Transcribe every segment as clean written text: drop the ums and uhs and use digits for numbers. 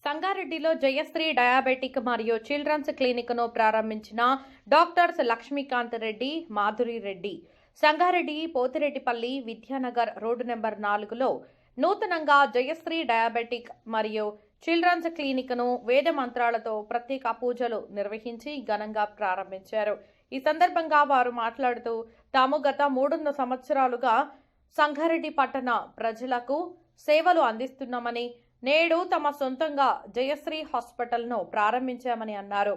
సంగారెడ్డిలో జయశ్రీ డయాబెటిక్ మరియు చిల్డ్రన్స్ క్లినిక్ను ప్రారంభించిన doctors Lakshmikanth Reddy, Madhuri Reddy. Sangareddy Pothireddypalli Vidyanagar road number 4లో నూతనంగా జయశ్రీ డయాబెటిక్ మరియు చిల్డ్రన్స్ క్లినిక్ను వేద మంత్రాలతో ప్రత్యేక పూజలు నిర్వహించి ఘనంగా ప్రారంభించారు. ఈ సందర్భంగా వారు మాట్లాడుతూ తాము గత 3 సంవత్సరాలుగా సంగారెడ్డి పట్టణ ప్రజలకు సేవలు అందిస్తున్నామని, నేడు తమ సొంతంగా జయశ్రీ హాస్పిటల్ను ప్రారంభించామని అన్నారు.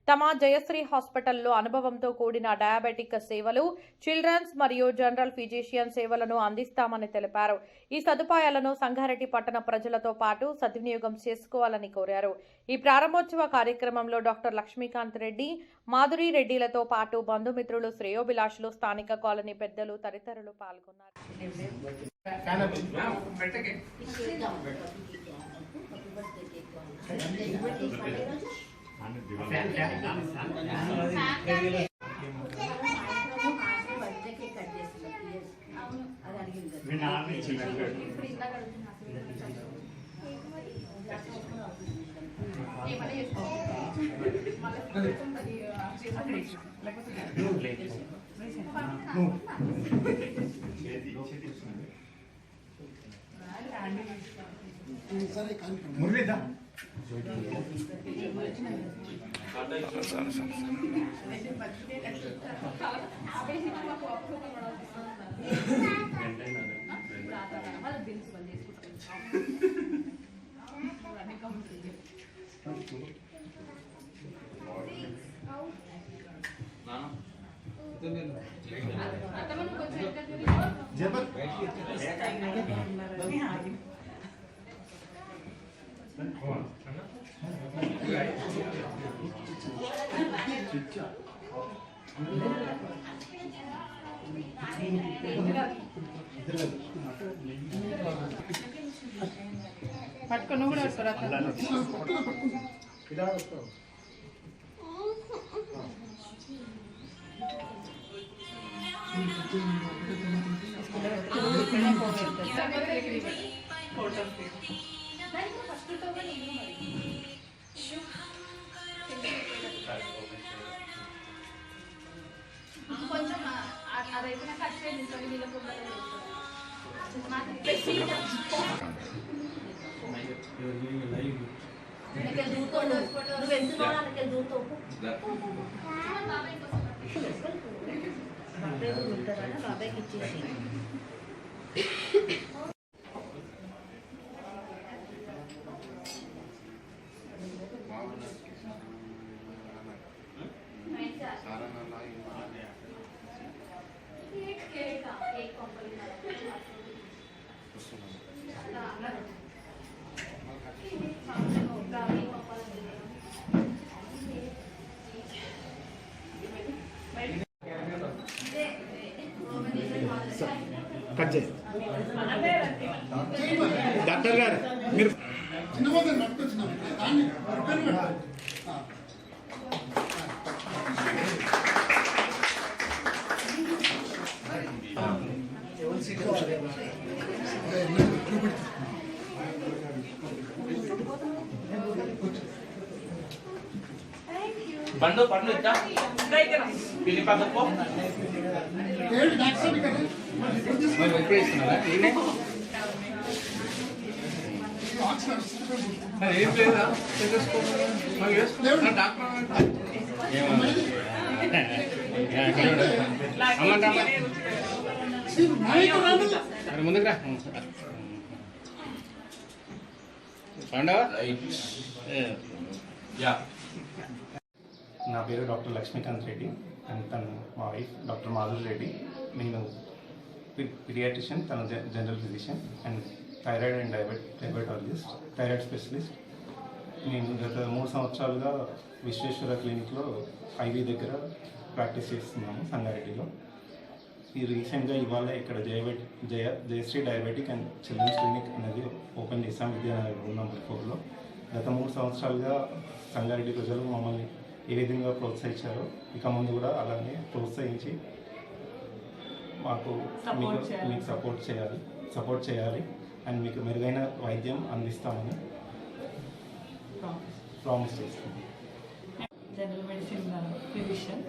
తమ జయశ్రీ హాస్పిటల్లో అనుభవంతో కూడిన డయాబెటిక్ సేవలు, చిల్డ్రన్స్ మరియు జనరల్ ఫిజిషియన్ సేవలను అందిస్తామని తెలిపారు. ఈ సదుపాయాలను సంగారెడ్డి పట్టణ ప్రజలతో పాటు సద్వినియోగం చేసుకోవాలని కోరారు. ఈ ప్రారంభోత్సవ కార్యక్రమంలో డాక్టర్ లక్ష్మీకాంత్ రెడ్డి, మాధురి రెడ్డిలతో పాటు బంధుమిత్రులు, శ్రేయోభిలాషులు, స్థానిక కాలనీ పెద్దలు తదితరులు పాల్గొన్నారు. మురళీదా పట్టుకొని కూడా కొంచెం అదైతే కట్టే వీళ్ళకు బాబాయ్కి ఇచ్చేసి కట్ చేయి. డాక్టర్ గారు మీరు పండు పండు ఇద్దా పిల్లి పక్కకు ఏం లేదా ముందుకు రా పండవ. నా పేరు డాక్టర్ లక్ష్మీకాంత్ రెడ్డి అండ్ తను మా వైఫ్ డాక్టర్ మాధురి రెడ్డి. నేను పీడియాట్రిషియన్, తను general physician and thyroid and diabetologist, thyroid specialist. నేను గత 3 సంవత్సరాలుగా విశ్వేశ్వర క్లినిక్లో ఐవీ దగ్గర ప్రాక్టీస్ చేస్తున్నాము సంగారెడ్డిలో. ఈ రీసెంట్గా ఇవాళ ఇక్కడ Jayashree diabetic and children's clinic అనేది ఓపెన్ చేసాం విద్యానగర్ రోడ్ నెంబర్ 4లో. గత 3 సంవత్సరాలుగా సంగారెడ్డి ప్రజలు మమ్మల్ని ఏ విధంగా ప్రోత్సహించారో ఇక ముందు కూడా అలానే ప్రోత్సహించి మీకు సపోర్ట్ చేయాలి అండ్ మీకు మెరుగైన వైద్యం అందిస్తామని ప్రామిస్ చేస్తాను. General medicine physician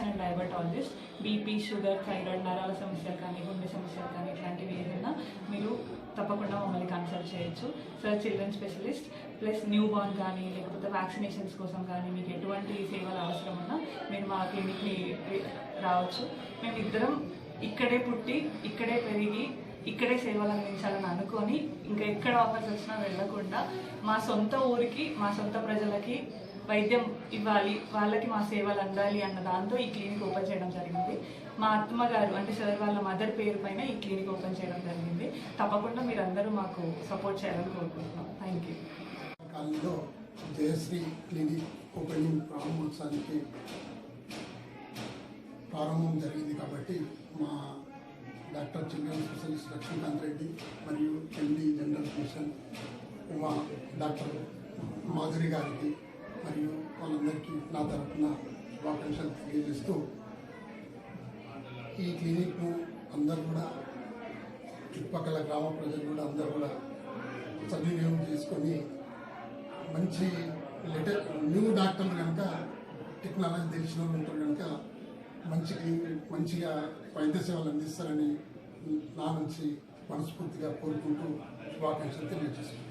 and diabetologist. BP, sugar, thyroid, నరాల సమస్యలు కానీ, గుండె సమస్యలు కానీ ఇట్లాంటివి ఏదైనా మీరు తప్పకుండా మమ్మల్ని కన్సల్ట్ చేయొచ్చు. Sir children specialist plus new born కానీ లేకపోతే వ్యాక్సినేషన్స్ కోసం కానీ మీకు ఎటువంటి సేవలు అవసరం ఉన్నా మీరు మా క్లినిక్ని రావచ్చు. మేము ఇద్దరం ఇక్కడే పుట్టి ఇక్కడే పెరిగి ఇక్కడే సేవలు అందించాలని అనుకొని ఇంకా ఎక్కడ ఆఫర్స్ వచ్చినా వెళ్ళకుండా మా సొంత ఊరికి మా సొంత ప్రజలకి వైద్యం ఇవ్వాలి, వాళ్ళకి మా సేవలు అందాలి అన్న దాంతో ఈ క్లినిక్ ఓపెన్ చేయడం జరిగింది. మా అత్తమ్మగారు అంటే సార్ వాళ్ళ మదర్ పేరు పైన ఈ క్లినిక్ ఓపెన్ చేయడం జరిగింది. తప్పకుండా మీరందరూ మాకు సపోర్ట్ చేయాలని కోరుకుంటున్నాం. Thank you. కాలనీలో జయశ్రీ క్లినిక్ ఓపెనింగ్ ప్రారంభోత్సవానికి ప్రారంభం జరిగింది కాబట్టి మా doctor children specialist Lakshmikanth Reddy మరియు MD general physician Uma doctor Madhuri గారికి మరియు వాళ్ళందరికీ నా తరఫున శుభాకాంక్షలు తెలియజేస్తూ ఈ క్లినిక్ను అందరూ కూడా చుట్టుపక్కల గ్రామ ప్రజలు కూడా అందరూ కూడా సద్వినియోగం చేసుకొని మంచి న్యూ డాక్టర్లు కనుక టెక్నాలజీ తెలిసిన వాళ్ళు ఉంటారు కనుక మంచిగా వైద్య సేవలు అందిస్తారని నా నుంచి మనస్ఫూర్తిగా కోరుకుంటూ శుభాకాంక్షలు తెలియజేస్తున్నాను.